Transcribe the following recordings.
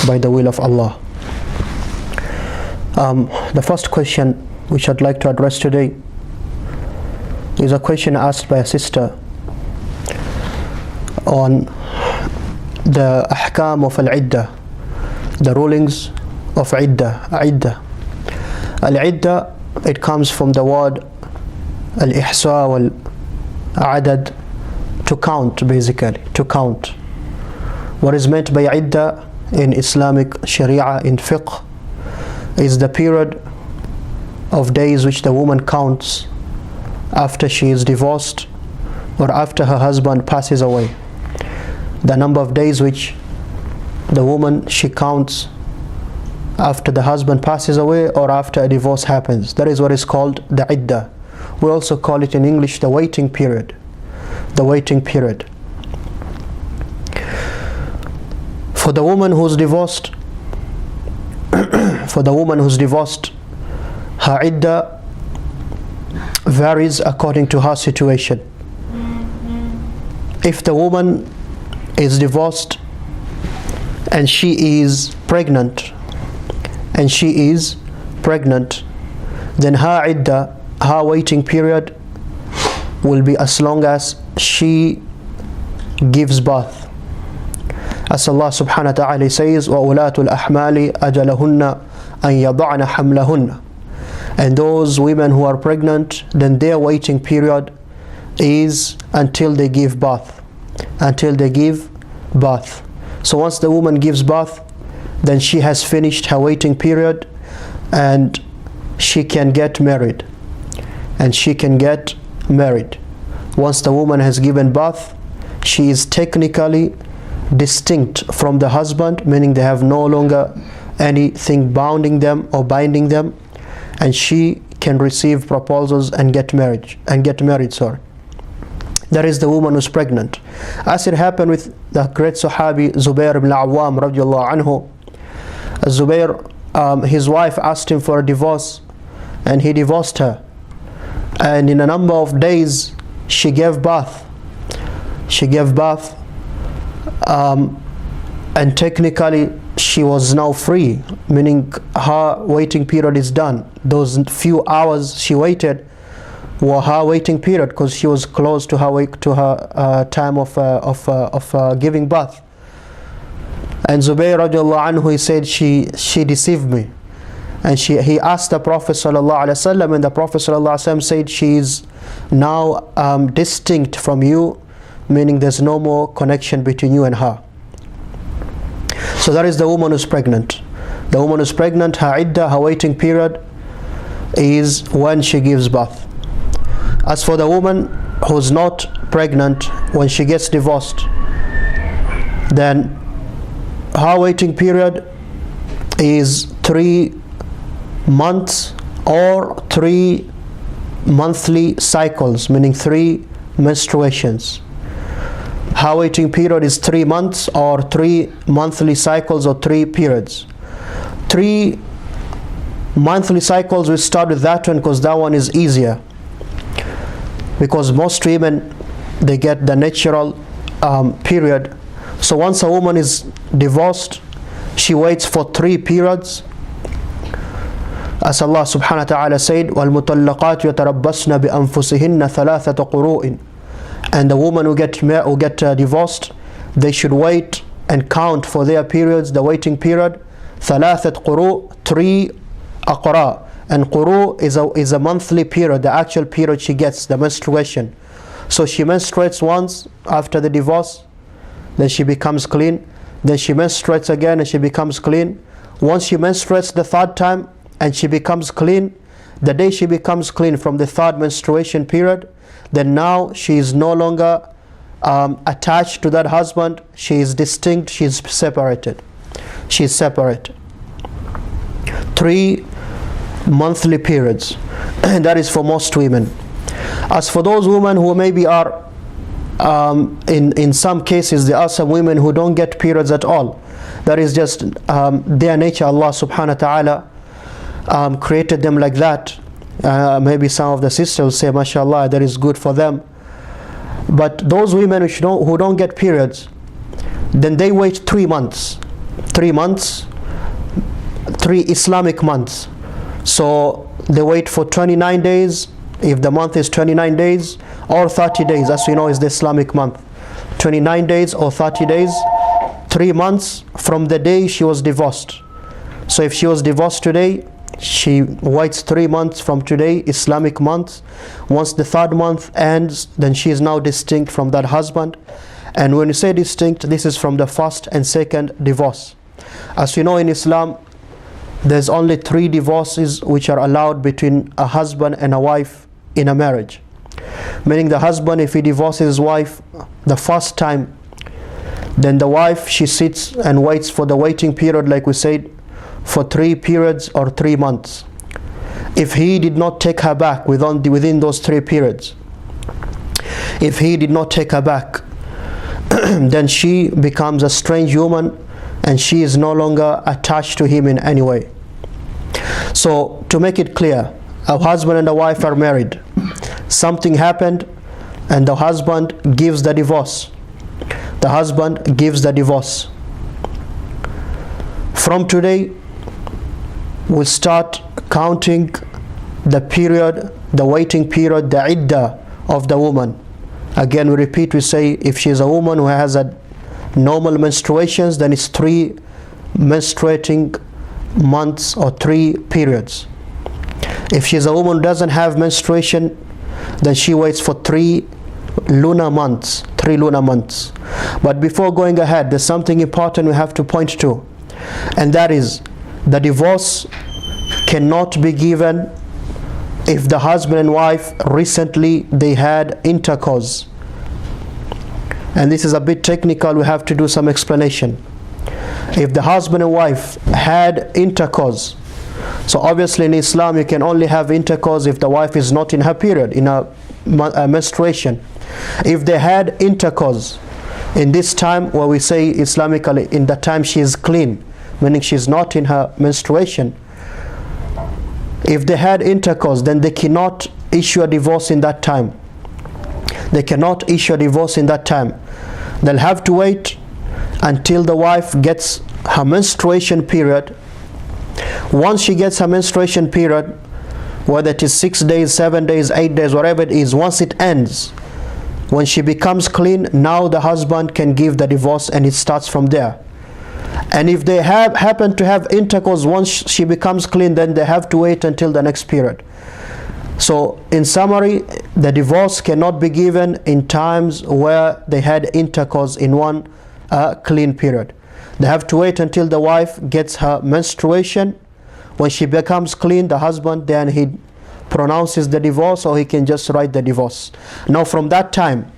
by the will of Allah. The first question which I'd like to address today is a question asked by a sister on the Ahkam Al Idda, the rulings of Idda. Al Idda, it comes from the word Al Ihsa wal Adad, to count, basically, to count. What is meant by Idda in Islamic Sharia, in fiqh, is the period of days which the woman counts after she is divorced or after her husband passes away. The number of days which the woman, she counts after the husband passes away or after a divorce happens. That is what is called the Idda. We also call it in English the waiting period. The waiting period. For the woman who's divorced, her Idda varies according to her situation. If the woman is divorced and she is pregnant, then her Idda, her waiting period, will be as long as she gives birth. As Allah subhanahu wa ta'ala says, وَأُولَاتُ الْأَحْمَالِ أَجَلَهُنَّ أَنْ يَضَعْنَ حَمْلَهُنَّ. And those women who are pregnant, then their waiting period is until they give birth. So once the woman gives birth, then she has finished her waiting period and she can get married. Once the woman has given birth, she is technically distinct from the husband, meaning they have no longer anything bounding them or binding them, and she can receive proposals and get married. That is the woman who's pregnant. As it happened with the great Sahabi Zubair ibn Awwam radiallahu anhu. Zubair, his wife asked him for a divorce and he divorced her, and in a number of days she gave birth, and technically she was now free, meaning her waiting period is done. Those few hours she waited were her waiting period, because she was close to her time of giving birth. And Zubayr radiallahu anhu, he said, she deceived me. And he asked the Prophet sallallahu alaihi wasallam, and the Prophet sallallahu alaihi wasallam said, she is now distinct from you, meaning there's no more connection between you and her. So that is the woman who's pregnant. The woman who's pregnant, her Idda, her waiting period, is when she gives birth. As for the woman who's not pregnant, when she gets divorced, then her waiting period is 3 months or 3 monthly cycles, meaning 3 menstruations. Her waiting period is 3 months or 3 monthly cycles or 3 periods. 3 monthly cycles, we start with that one because that one is easier, because most women, they get the natural period. So once a woman is divorced, she waits for 3 periods. As Allah subhanahu wa ta'ala said, وَالْمُطَلَّقَاتُ يَتَرَبَّصْنَ بِأَنفُسِهِنَّ ثَلَاثَةَ قُرُوءٍ. And the woman who get divorced, they should wait and count for their periods, the waiting period, ثَلَاثَةَ قُرُوء, 3 aqra. And quru is a monthly period, the actual period she gets, the menstruation. So she menstruates once after the divorce, then she becomes clean, then she menstruates again and she becomes clean. Once she menstruates the 3rd time and she becomes clean, the day she becomes clean from the 3rd menstruation period, then now she is no longer attached to that husband. She is distinct, she is separated. 3 monthly periods, and that is for most women. As for those women who maybe are in some cases, there are some women who don't get periods at all. That is just their nature. Allah subhanahu wa ta'ala created them like that. Maybe some of the sisters will say, mashallah, that is good for them. But those women who don't get periods, then they wait 3 months. 3 months, 3 Islamic months. So they wait for 29 days, if the month is 29 days, or 30 days, as we know is the Islamic month. 29 days or 30 days, 3 months from the day she was divorced. So if she was divorced today, she waits 3 months from today, Islamic month. Once the 3rd month ends, then she is now distinct from that husband. And when you say distinct, this is from the 1st and 2nd divorce. As you know, in Islam, there's only 3 divorces which are allowed between a husband and a wife in a marriage. Meaning the husband, if he divorces his wife the first time, then the wife, she sits and waits for the waiting period, like we said, for 3 periods or 3 months. If he did not take her back within those 3 periods, if he did not take her back, then she becomes a strange woman and she is no longer attached to him in any way. So to make it clear, a husband and a wife are married. Something happened and the husband gives the divorce. The husband gives the divorce. From today, we start counting the period, the waiting period, the idda of the woman. Again, we repeat, we say if she is a woman who has a normal menstruations, then it's 3 menstruating months or 3 periods. If she is a woman who doesn't have menstruation, then she waits for 3 lunar months. 3 lunar months. But before going ahead, there's something important we have to point to, and that is the divorce cannot be given if the husband and wife recently they had intercourse. And this is a bit technical, we have to do some explanation. If the husband and wife had intercourse, so obviously in Islam you can only have intercourse if the wife is not in her period, in a menstruation. If they had intercourse in this time, where we say Islamically, in the time she is clean, meaning she is not in her menstruation, if they had intercourse, then they cannot issue a divorce in that time. They cannot issue a divorce in that time. They'll have to wait until the wife gets her menstruation period. Once she gets her menstruation period, whether it is 6 days, 7 days, 8 days, whatever it is, once it ends, when she becomes clean, now the husband can give the divorce and it starts from there. And if they happen to have intercourse once she becomes clean, then they have to wait until the next period. So in summary, the divorce cannot be given in times where they had intercourse in one clean period. They have to wait until the wife gets her menstruation. When she becomes clean, the husband, then he pronounces the divorce, or he can just write the divorce. Now from that time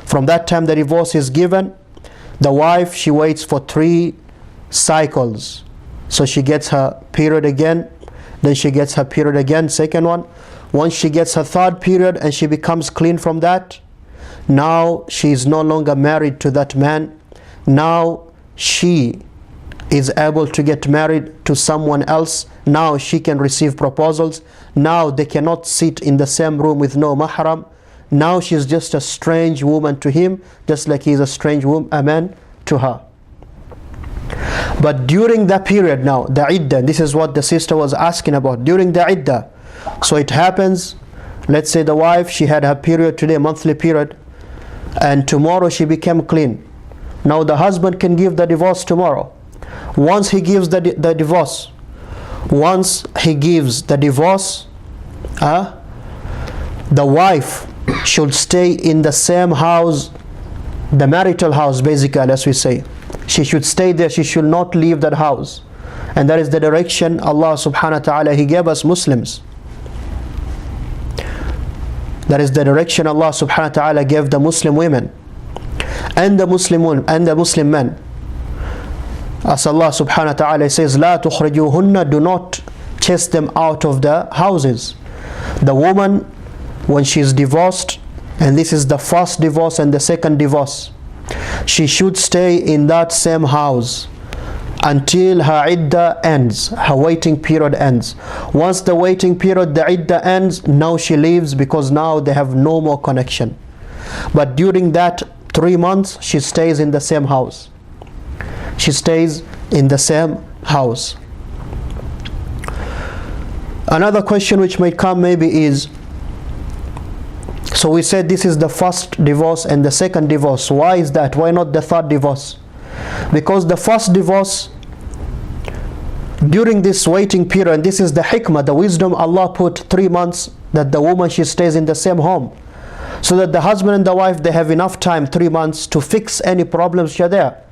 the divorce is given, the wife, she waits for 3 cycles. So she gets her period again, then she gets her period again, second one. Once she gets her 3rd period and she becomes clean from that, now she is no longer married to that man. Now she is able to get married to someone else. Now she can receive proposals. Now they cannot sit in the same room with no mahram. Now she's just a strange woman to him, just like he's a strange a man to her. But during that period now, the idda, this is what the sister was asking about, during the idda. So it happens, let's say the wife, she had her period today, monthly period, and tomorrow she became clean. Now the husband can give the divorce tomorrow. Once he gives the divorce, the wife should stay in the same house, the marital house basically, as we say. She should stay there, she should not leave that house. And that is the direction Allah subhanahu wa ta'ala, He gave us Muslims. That is the direction Allah subhanahu wa ta'ala gave the Muslim women and the Muslim men. As Allah subhanahu wa ta'ala says, لا تخرجوهن, do not chase them out of the houses. The woman, when she is divorced, and this is the first divorce and the second divorce, she should stay in that same house until her idda ends, her waiting period ends. Once the waiting period, the idda ends, now she leaves, because now they have no more connection. But during that 3 months, she stays in the same house. She stays in the same house. Another question which might come maybe is, so we said this is the first divorce and the second divorce. Why is that? Why not the third divorce? Because the first divorce, during this waiting period, and this is the hikmah, the wisdom, Allah put 3 months that the woman, she stays in the same home, so that the husband and the wife, they have enough time, 3 months, to fix any problems which are there.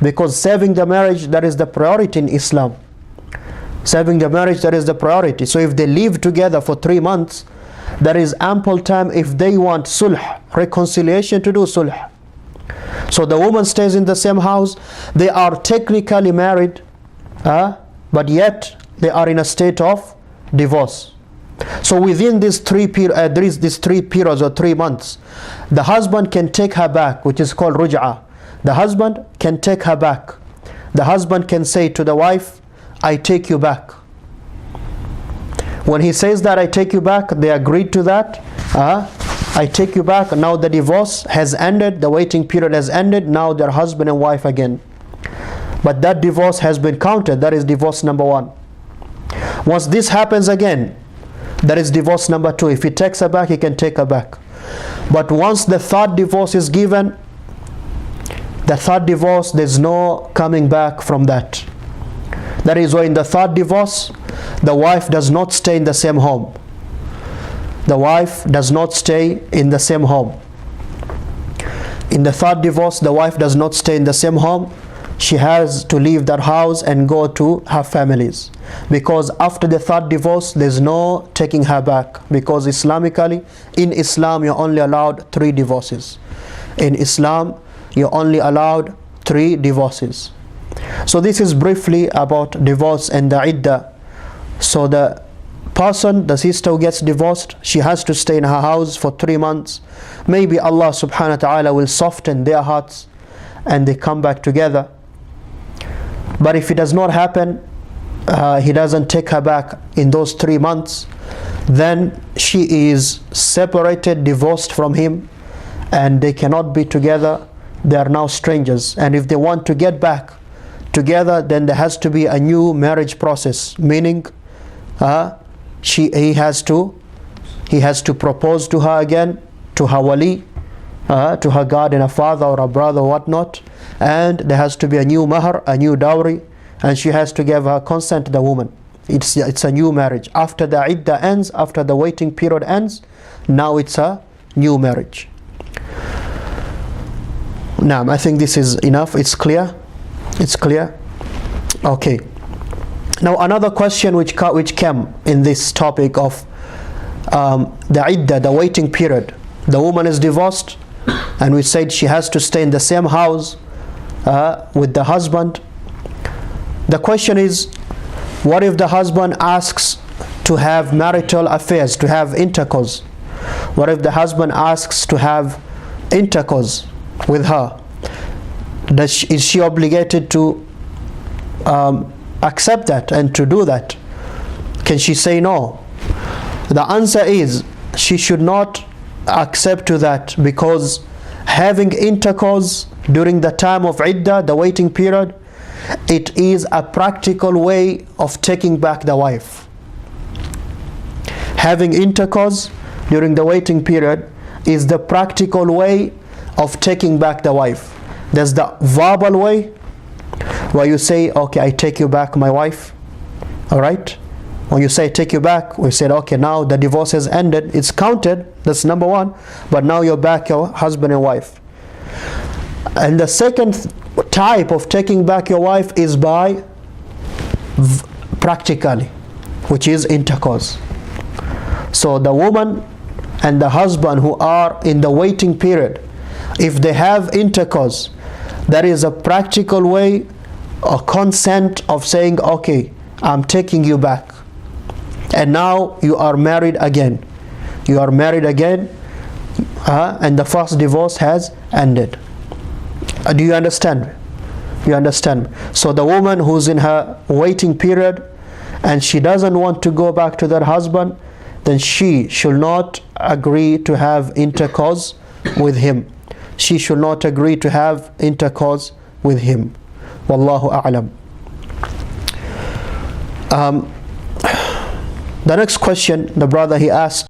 Because saving the marriage, that is the priority in Islam. Saving the marriage, that is the priority. So if they live together for 3 months, there is ample time if they want sulh, reconciliation, to do sulh. So the woman stays in the same house. They are technically married, but yet they are in a state of divorce. So within these three periods or 3 months, the husband can take her back, which is called ruj'ah. The husband can take her back. The husband can say to the wife, I take you back. When he says that, I take you back, they agreed to that. I take you back. Now the divorce has ended, the waiting period has ended. Now they're husband and wife again. But that divorce has been counted. That is divorce number 1. Once this happens again, that is divorce number 2. If he takes her back, he can take her back. But once the third divorce is given, the third divorce, there's no coming back from that. That is why in the third divorce, the wife does not stay in the same home. The wife does not stay in the same home. In the third divorce, the wife does not stay in the same home. She has to leave that house and go to her families. Because after the third divorce, there's no taking her back. Because Islamically, in Islam, you're only allowed 3 divorces. In Islam, you're only allowed 3 divorces. So this is briefly about divorce and the idda. So the person, the sister who gets divorced, she has to stay in her house for 3 months. Maybe Allah subhanahu wa ta'ala will soften their hearts and they come back together. But if it does not happen, he doesn't take her back in those 3 months, then she is separated, divorced from him, and they cannot be together. They are now strangers. And if they want to get back together, then there has to be a new marriage process, meaning he has to propose to her again, to her wali, to her guardian, a father or a brother or whatnot, and there has to be a new mahar, a new dowry, and she has to give her consent to the woman. It's a new marriage. After the idda ends, after the waiting period ends, now it's a new marriage. Now I think this is enough. It's clear. It's clear. Okay. Now another question which came in this topic of the idda, the waiting period. The woman is divorced, and we said she has to stay in the same house with the husband. The question is, what if the husband asks to have marital affairs, to have intercourse? What if the husband asks to have intercourse with her? Is she obligated to accept that and to do that? Can she say no? The answer is, she should not accept to that, because having intercourse during the time of idda, the waiting period, it is a practical way of taking back the wife. Having intercourse during the waiting period is the practical way of taking back the wife. There's the verbal way, where you say, okay, I take you back, my wife. Alright? When you say take you back, we said, okay, now the divorce has ended, it's counted, that's number 1, but now you're back, your husband and wife. And the second type of taking back your wife is by practically, which is intercourse. So the woman and the husband who are in the waiting period, if they have intercourse, that is a practical way, a consent of saying, okay, I'm taking you back. And now you are married again. You are married again, and the first divorce has ended. Do you understand? You understand? So the woman who's in her waiting period and she doesn't want to go back to that husband, then she should not agree to have intercourse with him. She should not agree to have intercourse with him. Wallahu a'lam. The next question, the brother he asked,